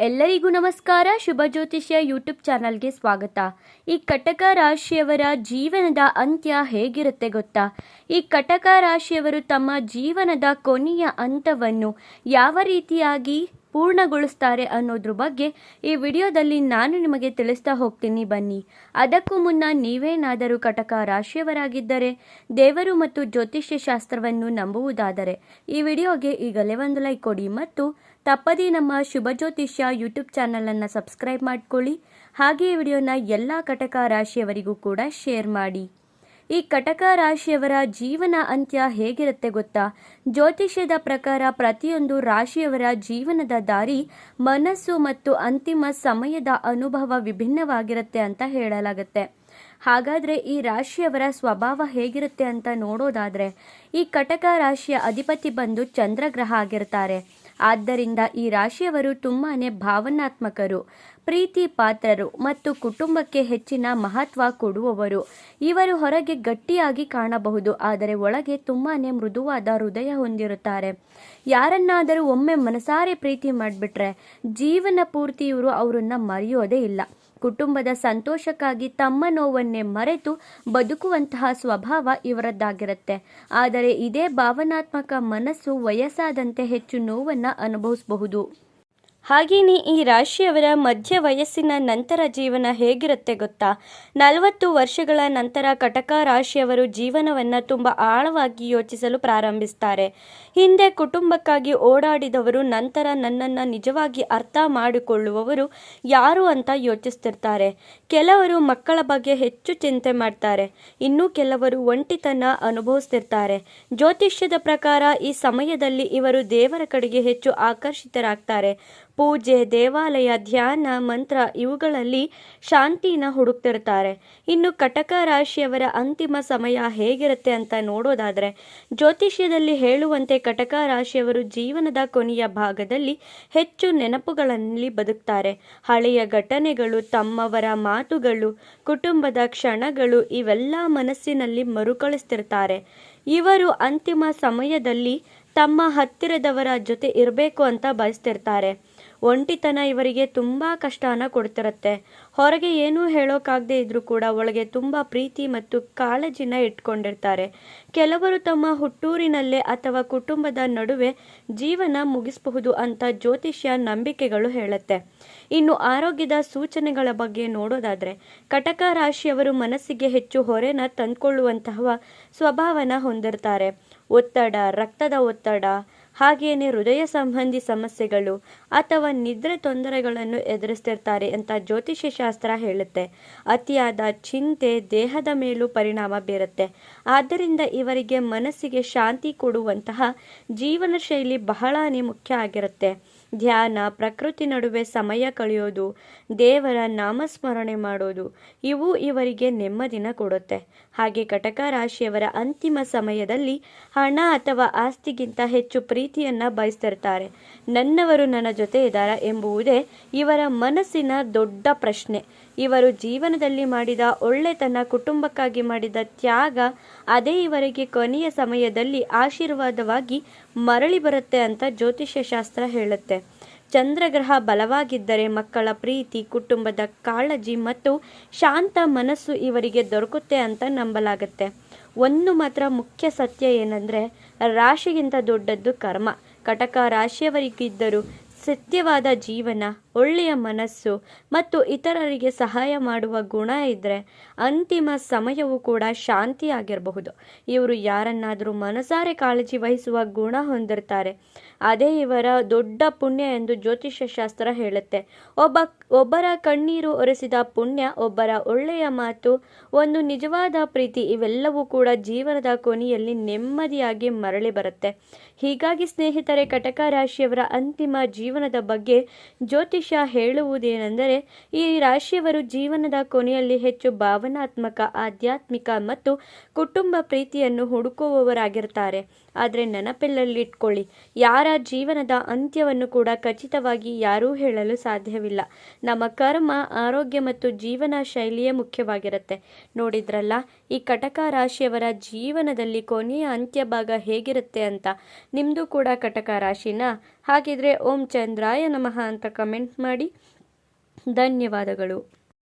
ಎಲ್ಲರಿಗೂ ನಮಸ್ಕಾರ. ಶುಭ ಜ್ಯೋತಿಷ್ಯ ಯೂಟ್ಯೂಬ್ ಚಾನಲ್ಗೆ ಸ್ವಾಗತ. ಈ ಕಟಕ ರಾಶಿಯವರ ಜೀವನದ ಅಂತ್ಯ ಹೇಗಿರುತ್ತೆ ಗೊತ್ತಾ? ಈ ಕಟಕ ರಾಶಿಯವರು ತಮ್ಮ ಜೀವನದ ಕೊನೆಯ ಹಂತವನ್ನು ಯಾವ ರೀತಿಯಾಗಿ ಪೂರ್ಣಗೊಳಿಸ್ತಾರೆ ಅನ್ನೋದ್ರ ಬಗ್ಗೆ ಈ ವಿಡಿಯೋದಲ್ಲಿ ನಾನು ನಿಮಗೆ ತಿಳಿಸ್ತಾ ಹೋಗ್ತೀನಿ, ಬನ್ನಿ. ಅದಕ್ಕೂ ಮುನ್ನ ನೀವೇನಾದರೂ ಕಟಕ ರಾಶಿಯವರಾಗಿದ್ದರೆ, ದೇವರು ಮತ್ತು ಜ್ಯೋತಿಷ್ಯ ಶಾಸ್ತ್ರವನ್ನು ನಂಬುವುದಾದರೆ ಈ ವಿಡಿಯೋಗೆ ಈಗಲೇ ಒಂದು ಲೈಕ್ ಕೊಡಿ ಮತ್ತು ತಪ್ಪದೇ ನಮ್ಮ ಶುಭ ಜ್ಯೋತಿಷ್ಯ ಯೂಟ್ಯೂಬ್ ಚಾನಲನ್ನು ಸಬ್ಸ್ಕ್ರೈಬ್ ಮಾಡ್ಕೊಳ್ಳಿ. ಹಾಗೆ ಈ ವಿಡಿಯೋನ ಎಲ್ಲ ಕಟಕ ರಾಶಿಯವರಿಗೂ ಕೂಡ ಶೇರ್ ಮಾಡಿ. ಈ ಕಟಕ ರಾಶಿಯವರ ಜೀವನ ಅಂತ್ಯ ಹೇಗಿರುತ್ತೆ ಗೊತ್ತಾ? ಜ್ಯೋತಿಷ್ಯದ ಪ್ರಕಾರ ಪ್ರತಿಯೊಂದು ರಾಶಿಯವರ ಜೀವನದ ದಾರಿ, ಮನಸ್ಸು ಮತ್ತು ಅಂತಿಮ ಸಮಯದ ಅನುಭವ ವಿಭಿನ್ನವಾಗಿರುತ್ತೆ ಅಂತ ಹೇಳಲಾಗುತ್ತೆ. ಹಾಗಾದರೆ ಈ ರಾಶಿಯವರ ಸ್ವಭಾವ ಹೇಗಿರುತ್ತೆ ಅಂತ ನೋಡೋದಾದರೆ, ಈ ಕಟಕ ರಾಶಿಯ ಅಧಿಪತಿ ಬಂದು ಚಂದ್ರಗ್ರಹ ಆಗಿರ್ತಾರೆ. ಆದ್ದರಿಂದ ಈ ರಾಶಿಯವರು ತುಂಬಾನೇ ಭಾವನಾತ್ಮಕರು, ಪ್ರೀತಿ ಪಾತ್ರರು ಮತ್ತು ಕುಟುಂಬಕ್ಕೆ ಹೆಚ್ಚಿನ ಮಹತ್ವ ಕೊಡುವವರು. ಇವರು ಹೊರಗೆ ಗಟ್ಟಿಯಾಗಿ ಕಾಣಬಹುದು, ಆದರೆ ಒಳಗೆ ತುಂಬಾನೇ ಮೃದುವಾದ ಹೃದಯ ಹೊಂದಿರುತ್ತಾರೆ. ಯಾರನ್ನಾದರೂ ಒಮ್ಮೆ ಮನಸಾರೆ ಪ್ರೀತಿ ಮಾಡಿಬಿಟ್ರೆ ಜೀವನ ಪೂರ್ತಿ ಇವರು ಅವರನ್ನ ಮರೆಯೋದೇ ಇಲ್ಲ. ಕುಟುಂಬದ ಸಂತೋಷಕ್ಕಾಗಿ ತಮ್ಮ ನೋವನ್ನೇ ಮರೆತು ಬದುಕುವಂತಹ ಸ್ವಭಾವ ಇವರದ್ದಾಗಿರುತ್ತೆ. ಆದರೆ ಇದೇ ಭಾವನಾತ್ಮಕ ಮನಸ್ಸು ವಯಸ್ಸಾದಂತೆ ಹೆಚ್ಚು ನೋವನ್ನು ಅನುಭವಿಸಬಹುದು. ಹಾಗೆಯೇ ಈ ರಾಶಿಯವರ ಮಧ್ಯ ವಯಸ್ಸಿನ ನಂತರ ಜೀವನ ಹೇಗಿರುತ್ತೆ ಗೊತ್ತಾ? 40 ವರ್ಷಗಳ ನಂತರ ಕಟಕ ರಾಶಿಯವರು ಜೀವನವನ್ನು ತುಂಬ ಆಳವಾಗಿ ಯೋಚಿಸಲು ಪ್ರಾರಂಭಿಸ್ತಾರೆ. ಹಿಂದೆ ಕುಟುಂಬಕ್ಕಾಗಿ ಓಡಾಡಿದವರು ನಂತರ ನನ್ನನ್ನು ನಿಜವಾಗಿ ಅರ್ಥ ಮಾಡಿಕೊಳ್ಳುವವರು ಯಾರು ಅಂತ ಯೋಚಿಸ್ತಿರ್ತಾರೆ. ಕೆಲವರು ಮಕ್ಕಳ ಬಗ್ಗೆ ಹೆಚ್ಚು ಚಿಂತೆ ಮಾಡ್ತಾರೆ, ಇನ್ನು ಕೆಲವರು ಒಂಟಿತನ ಅನುಭವಿಸ್ತಿರ್ತಾರೆ. ಜ್ಯೋತಿಷ್ಯದ ಪ್ರಕಾರ ಈ ಸಮಯದಲ್ಲಿ ಇವರು ದೇವರ ಕಡೆಗೆ ಹೆಚ್ಚು ಆಕರ್ಷಿತರಾಗ್ತಾರೆ. ಪೂಜೆ, ದೇವಾಲಯ, ಧ್ಯಾನ, ಮಂತ್ರ ಇವುಗಳಲ್ಲಿ ಶಾಂತಿನ ಹುಡುಕ್ತಿರ್ತಾರೆ. ಇನ್ನು ಕಟಕ ರಾಶಿಯವರ ಅಂತಿಮ ಸಮಯ ಹೇಗಿರುತ್ತೆ ಅಂತ ನೋಡೋದಾದರೆ, ಜ್ಯೋತಿಷ್ಯದಲ್ಲಿ ಹೇಳುವಂತೆ ಕಟಕ ರಾಶಿಯವರು ಜೀವನದ ಕೊನೆಯ ಭಾಗದಲ್ಲಿ ಹೆಚ್ಚು ನೆನಪುಗಳಲ್ಲಿ ಬದುಕ್ತಾರೆ. ಹಳೆಯ ಘಟನೆಗಳು, ತಮ್ಮವರ ಮಾತುಗಳು, ಕುಟುಂಬದ ಕ್ಷಣಗಳು ಇವೆಲ್ಲ ಮನಸ್ಸಿನಲ್ಲಿ ಮರುಕಳಿಸ್ತಿರ್ತಾರೆ. ಇವರು ಅಂತಿಮ ಸಮಯದಲ್ಲಿ ತಮ್ಮ ಹತ್ತಿರದವರ ಜೊತೆ ಇರಬೇಕು ಅಂತ ಬಯಸ್ತಿರ್ತಾರೆ. ಒಂಟಿತನ ಇವರಿಗೆ ತುಂಬ ಕಷ್ಟನ ಕೊಡ್ತಿರತ್ತೆ. ಹೊರಗೆ ಏನೂ ಹೇಳೋಕ್ಕಾಗದೇ ಇದ್ರೂ ಕೂಡ ಒಳಗೆ ತುಂಬ ಪ್ರೀತಿ ಮತ್ತು ಕಾಳಜಿನ ಇಟ್ಕೊಂಡಿರ್ತಾರೆ. ಕೆಲವರು ತಮ್ಮ ಹುಟ್ಟೂರಿನಲ್ಲೇ ಅಥವಾ ಕುಟುಂಬದ ನಡುವೆ ಜೀವನ ಮುಗಿಸಬಹುದು ಅಂತ ಜ್ಯೋತಿಷ್ಯ ನಂಬಿಕೆಗಳು ಹೇಳುತ್ತೆ. ಇನ್ನು ಆರೋಗ್ಯದ ಸೂಚನೆಗಳ ಬಗ್ಗೆ ನೋಡೋದಾದರೆ, ಕಟಕ ರಾಶಿಯವರು ಮನಸ್ಸಿಗೆ ಹೆಚ್ಚು ಹೊರೆನ ತಂದ್ಕೊಳ್ಳುವಂತಹ ಸ್ವಭಾವನ ಹೊಂದಿರ್ತಾರೆ. ಒತ್ತಡ, ರಕ್ತದ ಒತ್ತಡ, ಹಾಗೆಯೇ ಹೃದಯ ಸಂಬಂಧಿ ಸಮಸ್ಯೆಗಳು ಅಥವಾ ನಿದ್ರೆ ತೊಂದರೆಗಳನ್ನು ಎದುರಿಸ್ತಿರ್ತಾರೆ ಅಂತ ಜ್ಯೋತಿಷ್ಯ ಶಾಸ್ತ್ರ ಹೇಳುತ್ತೆ. ಅತಿಯಾದ ಚಿಂತೆ ದೇಹದ ಮೇಲೂ ಪರಿಣಾಮ ಬೀರುತ್ತೆ. ಆದ್ದರಿಂದ ಇವರಿಗೆ ಮನಸ್ಸಿಗೆ ಶಾಂತಿ ಕೊಡುವಂತಹ ಜೀವನ ಶೈಲಿ ಬಹಳನೇ ಮುಖ್ಯ ಆಗಿರುತ್ತೆ. ಧ್ಯಾನ, ಪ್ರಕೃತಿ ನಡುವೆ ಸಮಯ ಕಳೆಯೋದು, ದೇವರ ನಾಮಸ್ಮರಣೆ ಮಾಡೋದು ಇವು ಇವರಿಗೆ ನೆಮ್ಮದಿನ ಕೊಡುತ್ತೆ. ಹಾಗೆ ಕಟಕ ರಾಶಿಯವರ ಅಂತಿಮ ಸಮಯದಲ್ಲಿ ಹಣ ಅಥವಾ ಆಸ್ತಿಗಿಂತ ಹೆಚ್ಚು ಪ್ರೀತಿಯನ್ನು ಬಯಸ್ತಿರ್ತಾರೆ. ನನ್ನವರು ನನ್ನ ಜೊತೆ ಇದ್ದಾರಾ ಎಂಬುವುದೇ ಇವರ ಮನಸ್ಸಿನ ದೊಡ್ಡ ಪ್ರಶ್ನೆ. ಇವರು ಜೀವನದಲ್ಲಿ ಮಾಡಿದ ಒಳ್ಳೆತನ, ಕುಟುಂಬಕ್ಕಾಗಿ ಮಾಡಿದ ತ್ಯಾಗ ಅದೇ ಇವರಿಗೆ ಕೊನೆಯ ಸಮಯದಲ್ಲಿ ಆಶೀರ್ವಾದವಾಗಿ ಮರಳಿ ಬರುತ್ತೆ ಅಂತ ಜ್ಯೋತಿಷ್ಯ ಶಾಸ್ತ್ರ ಹೇಳುತ್ತೆ. ಚಂದ್ರಗ್ರಹ ಬಲವಾಗಿದ್ದರೆ ಮಕ್ಕಳ ಪ್ರೀತಿ, ಕುಟುಂಬದ ಕಾಳಜಿ ಮತ್ತು ಶಾಂತ ಮನಸ್ಸು ಇವರಿಗೆ ದೊರಕುತ್ತೆ ಅಂತ ನಂಬಲಾಗುತ್ತೆ. ಒಂದು ಮಾತ್ರ ಮುಖ್ಯ ಸತ್ಯ ಏನಂದರೆ, ರಾಶಿಗಿಂತ ದೊಡ್ಡದ್ದು ಕರ್ಮ. ಕಟಕ ರಾಶಿಯವರಿಗಿದ್ದರೂ ಸತ್ಯವಾದ ಜೀವನ, ಒಳ್ಳೆಯ ಮನಸ್ಸು ಮತ್ತು ಇತರರಿಗೆ ಸಹಾಯ ಮಾಡುವ ಗುಣ ಇದ್ದರೆ ಅಂತಿಮ ಸಮಯವೂ ಕೂಡ ಶಾಂತಿಯಾಗಿರಬಹುದು. ಇವರು ಯಾರನ್ನಾದರೂ ಮನಸಾರೆ ಕಾಳಜಿ ವಹಿಸುವ ಗುಣ ಹೊಂದಿರ್ತಾರೆ. ಅದೇ ಇವರ ದೊಡ್ಡ ಪುಣ್ಯ ಎಂದು ಜ್ಯೋತಿಷ್ಯ ಶಾಸ್ತ್ರ ಹೇಳುತ್ತೆ. ಒಬ್ಬರ ಕಣ್ಣೀರು ಒರೆಸಿದ ಪುಣ್ಯ, ಒಬ್ಬರ ಒಳ್ಳೆಯ ಮಾತು, ಒಂದು ನಿಜವಾದ ಪ್ರೀತಿ ಇವೆಲ್ಲವೂ ಕೂಡ ಜೀವನದ ಕೊನೆಯಲ್ಲಿ ನೆಮ್ಮದಿಯಾಗಿ ಮರಳಿ ಬರುತ್ತೆ. ಹೀಗಾಗಿ ಸ್ನೇಹಿತರೆ, ಕಟಕ ರಾಶಿಯವರ ಅಂತಿಮ ಜೀವನದ ಬಗ್ಗೆ ಜ್ಯೋತಿಷ್ಯ ಹೇಳುವುದೇನೆಂದರೆ, ಈ ರಾಶಿಯವರು ಜೀವನದ ಕೊನೆಯಲ್ಲಿ ಹೆಚ್ಚು ಭಾವನಾತ್ಮಕ, ಆಧ್ಯಾತ್ಮಿಕ ಮತ್ತು ಕುಟುಂಬ ಪ್ರೀತಿಯನ್ನು ಹುಡುಕುವವರಾಗಿರ್ತಾರೆ. ಆದರೆ ನೆನಪಲ್ಲಲ್ಲಿಟ್ಕೊಳ್ಳಿ, ಯಾರ ಜೀವನದ ಅಂತ್ಯವನ್ನು ಕೂಡ ಖಚಿತವಾಗಿ ಯಾರೂ ಹೇಳಲು ಸಾಧ್ಯವಿಲ್ಲ. ನಮ್ಮ ಕರ್ಮ, ಆರೋಗ್ಯ ಮತ್ತು ಜೀವನ ಶೈಲಿಯೇ ಮುಖ್ಯವಾಗಿರುತ್ತೆ. ನೋಡಿದ್ರಲ್ಲ ಈ ಕಟಕ ರಾಶಿಯವರ ಜೀವನದಲ್ಲಿ ಕೊನೆಯ ಅಂತ್ಯಭಾಗ ಹೇಗಿರುತ್ತೆ ಅಂತ. ನಿಮ್ಮದು ಕೂಡ ಕಟಕ ರಾಶಿನ? ಹಾಗಿದ್ರೆ ಓಂ ಚಂದ್ರಾಯ ನಮಃ ಅಂತ ಕಮೆಂಟ್ ಮಾಡಿ. ಧನ್ಯವಾದಗಳು.